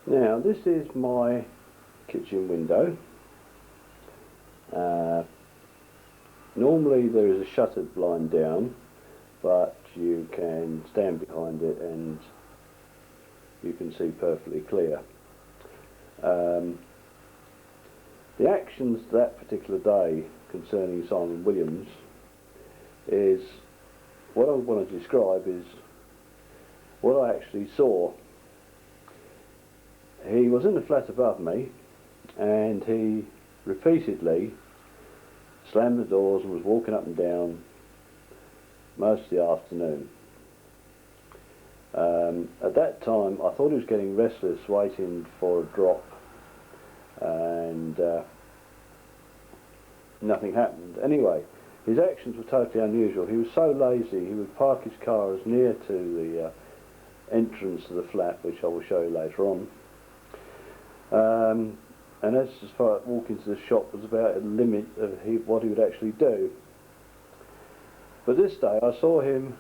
Now this is my kitchen window. Normally there is a shuttered blind down, but you can stand behind it and you can see perfectly clear. The actions that particular day concerning Simon Williams is, what I want to describe is what I actually saw. He was in the flat above me and he repeatedly slammed the doors and was walking up and down most of the afternoon. At that time I thought he was getting restless, waiting for a drop, and nothing happened. Anyway, his actions were totally unusual. He was so lazy he would park his car as near to the entrance to the flat, which I will show you later on. And as far as walking to the shop was about a limit of what he would actually do. But this day I saw him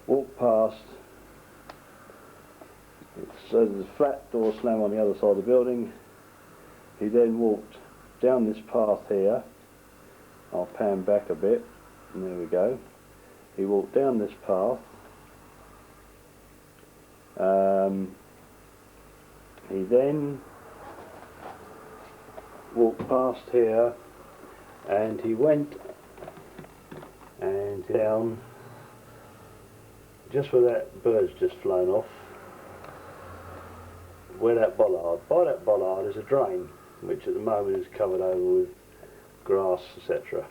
walk past, so the flat door slam on the other side of the building. He then walked down this path here. I'll pan back a bit, and there we go. He walked down this path. He then walked past here and he went and down just where that bird's just flown off, where that bollard. By that bollard is a drain which at the moment is covered over with grass, etc.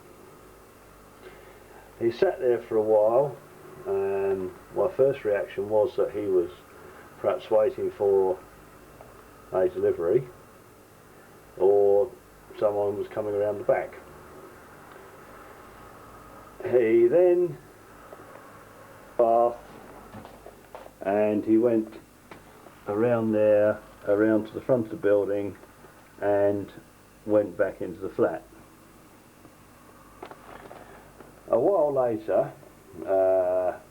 He sat there for a while, and my first reaction was that he was perhaps waiting for a delivery or someone was coming around the back. He then bathed and he went around there, around to the front of the building and went back into the flat. A while later,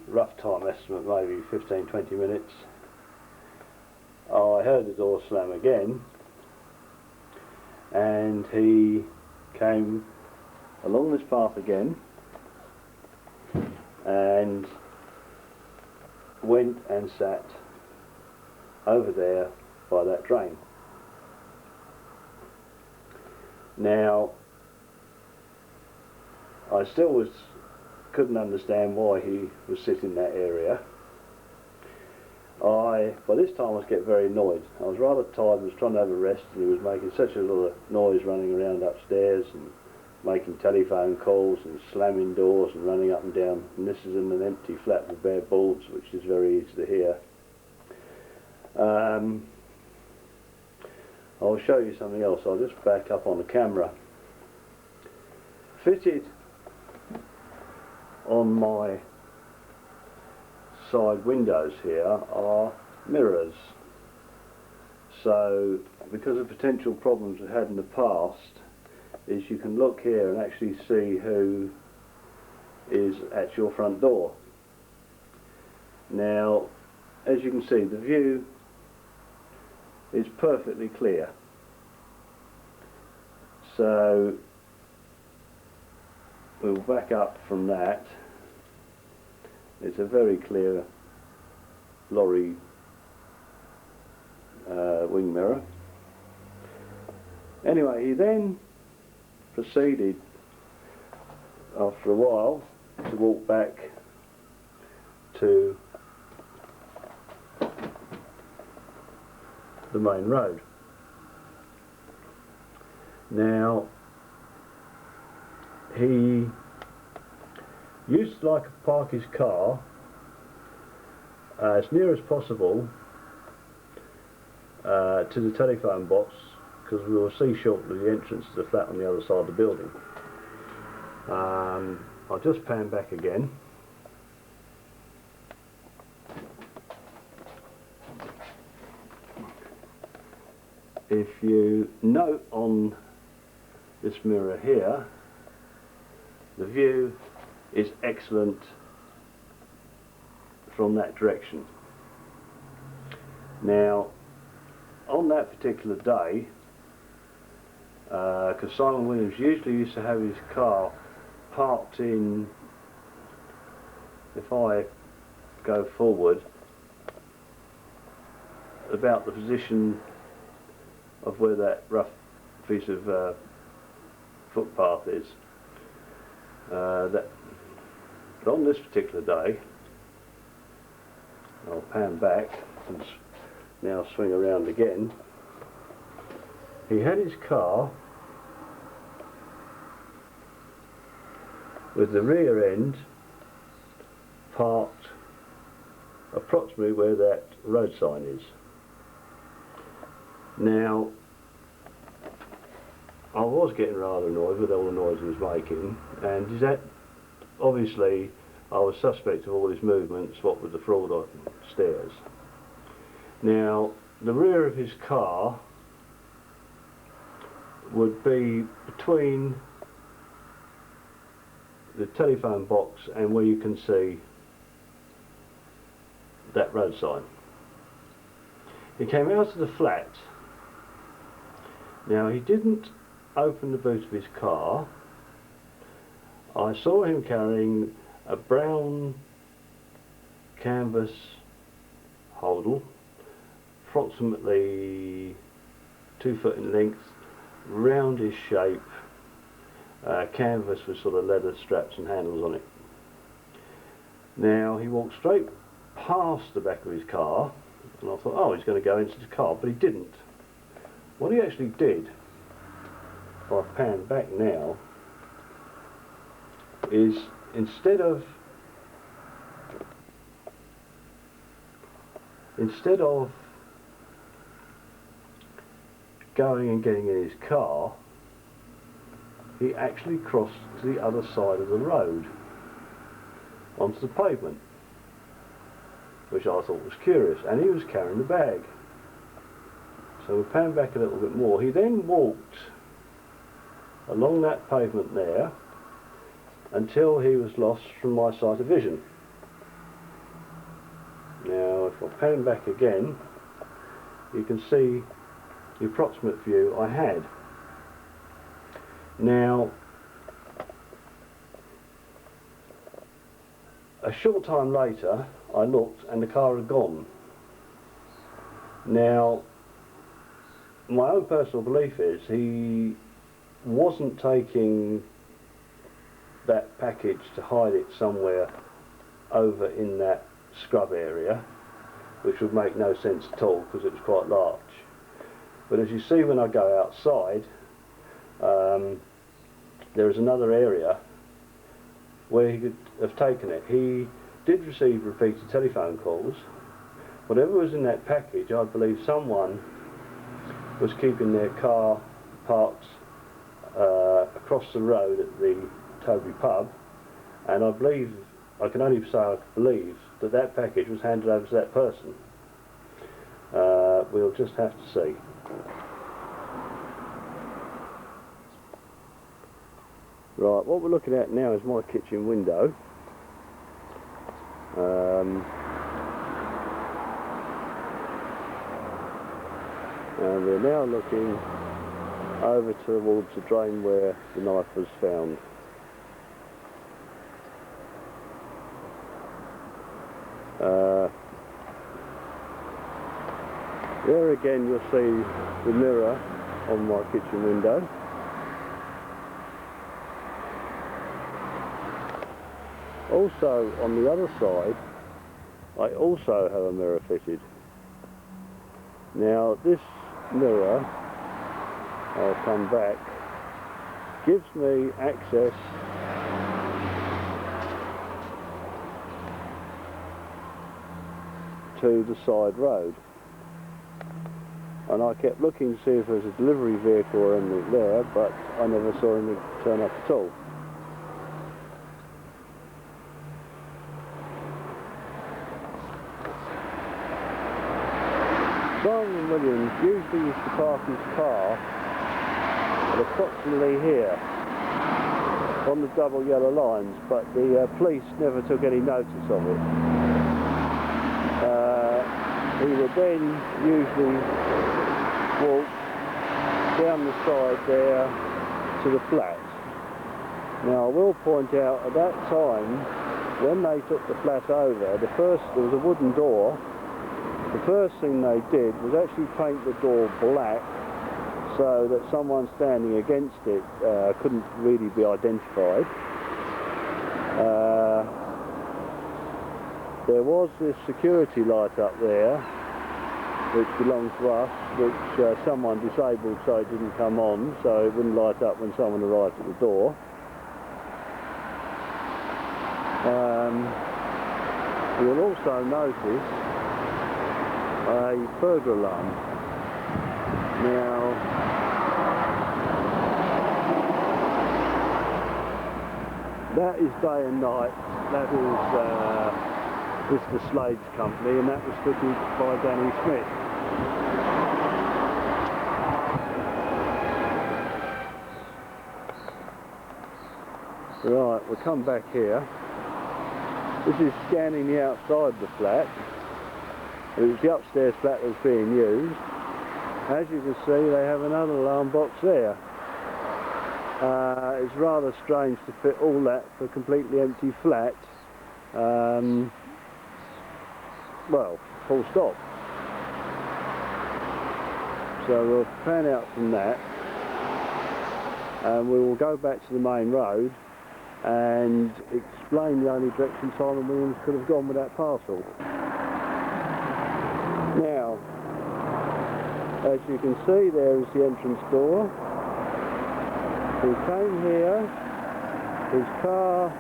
rough time estimate maybe 15-20 minutes, I heard the door slam again, and he came along this path again and went and sat over there by that drain. Now, I still couldn't understand why he was sitting in that area. By this time I was getting very annoyed. I was rather tired, was trying to have a rest, and he was making such a lot of noise running around upstairs and making telephone calls and slamming doors and running up and down. And this is in an empty flat with bare boards, which is very easy to hear. I'll show you something else. I'll just back up on the camera. Fitted on my side windows here are mirrors. So because of potential problems we've had in the past, is you can look here and actually see who is at your front door. Now, as you can see, the view is perfectly clear. So we'll back up from that. It's a very clear lorry wing mirror. Anyway, he then proceeded after a while to walk back to the main road. Now, he used to like to park his car as near as possible to the telephone box, because we will see shortly the entrance to the flat on the other side of the building. I'll just pan back again. If you note on this mirror here, the view is excellent from that direction. Now, on that particular day, because Simon Williams usually used to have his car parked in, if I go forward, about the position of where that rough piece of footpath is. But on this particular day, I'll pan back and now swing around again. He had his car with the rear end parked approximately where that road sign is. Now, I was getting rather annoyed with all the noise he was making, and that obviously I was suspect of all his movements, what with the fraud on stairs. Now, the rear of his car would be between the telephone box and where you can see that road sign. He came out of the flat. Now, he didn't open the boot of his car. I saw him carrying a brown canvas holdall, approximately 2 foot in length, roundish shape, canvas with sort of leather straps and handles on it. Now, he walked straight past the back of his car, and I thought, oh, he's going to go into the car, but he didn't. What he actually did, if I pan back now, is instead of going and getting in his car, he actually crossed to the other side of the road onto the pavement, which I thought was curious, and he was carrying the bag. So we pan back a little bit more. He then walked along that pavement there until he was lost from my sight of vision. Now, if I pan back again, you can see the approximate view I had. Now, a short time later, I looked and the car had gone. Now, my own personal belief is he wasn't taking that package to hide it somewhere over in that scrub area, which would make no sense at all because it was quite large. But as you see when I go outside, there is another area where he could have taken it. He did receive repeated telephone calls. Whatever was in that package, I believe someone was keeping their car parked across the road at the Toby pub, and I believe, I can only say I believe, that that package was handed over to that person. We'll just have to see. Right, what we're looking at now is my kitchen window. And we're now looking over towards the drain where the knife was found. There again you'll see the mirror on my kitchen window. Also on the other side I also have a mirror fitted. Now this mirror, I'll come back, gives me access to the side road, and I kept looking to see if there's a delivery vehicle or anything there, but I never saw anything turn up at all. Simon Williams usually used to park his car at approximately here on the double yellow lines, but the police never took any notice of it. he would then usually walk down the side there to the flat. Now I will point out, at that time, when they took the flat over, there was a wooden door. The first thing they did was actually paint the door black so that someone standing against it couldn't really be identified. There was this security light up there which belonged to us, which someone disabled so it didn't come on, so it wouldn't light up when someone arrived at the door. You'll also notice a burglar alarm. Now, that is day and night. That is Mr. Slade's company, and that was fitted by Danny Smith. Right, we'll come back here. This is scanning the outside of the flat. It was the upstairs flat that was being used. As you can see, they have another alarm box there. It's rather strange to fit all that for a completely empty flat. Well, full stop. So we'll pan out from that, and we will go back to the main road and explain the only direction Simon Williams could have gone with that parcel. Now, as you can see, there is the entrance door. He came here, his car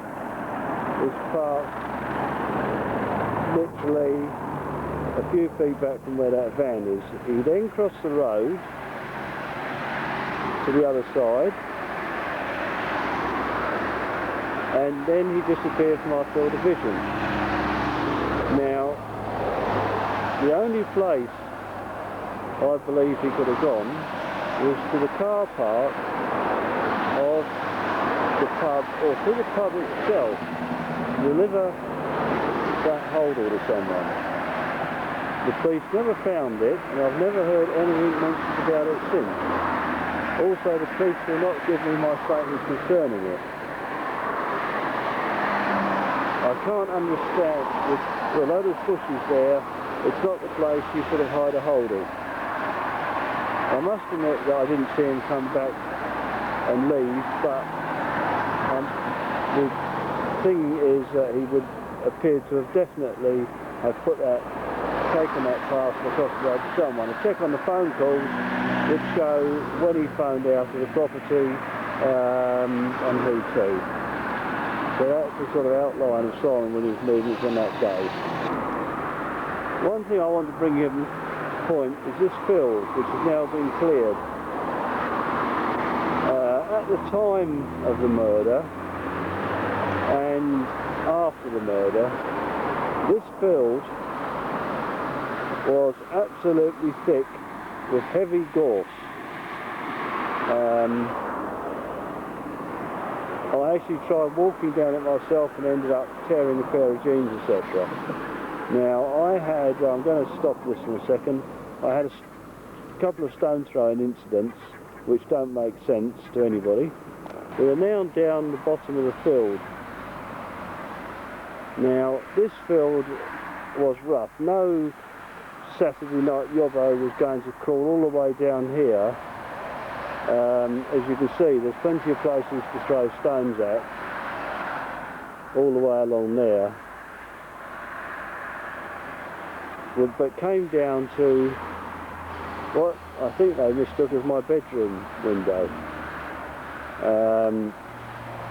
is parked literally a few feet back from where that van is. He then crossed the road to the other side, and then he disappeared from our field of vision. Now, the only place I believe he could have gone was to the car park of the pub, or to the pub itself, to deliver that holdall to someone. The police never found it, and I've never heard anything mentioned about it since. Also, the police will not give me my statements concerning it. I can't understand, with a load of bushes there, it's not the place you sort of hide a holdall. I must admit that I didn't see him come back and leave, but the thing is that he would appear to have definitely have taken that parcel across the road to someone. A check on the phone calls would show when he phoned out of the property and who to. So that's the sort of outline of Simon Williams' movements on that day. One thing I want to bring him point is this field, which has now been cleared. At the time of the murder and after the murder, this field was absolutely thick with heavy gorse. I actually tried walking down it myself and ended up tearing a pair of jeans, etc. Now I'm going to stop this in a second. I had a couple of stone throwing incidents which don't make sense to anybody. We are now down the bottom of the field. Now this field was rough. No Saturday night yobbo was going to crawl all the way down here. As you can see, there's plenty of places to throw stones at all the way along there. But came down to what I think they mistook as my bedroom window.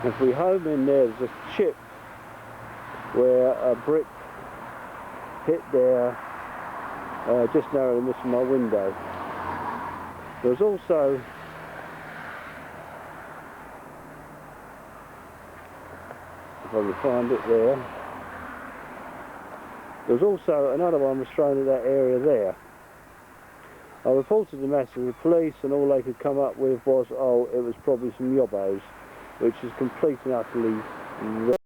If we home in there, there's a chip where a brick hit there, just narrowly missing my window. There's also if I can find it there. There's also another one was thrown in that area there. I reported the matter to the police, and all they could come up with was, oh, it was probably some yobbos, which is completely and utterly wrong.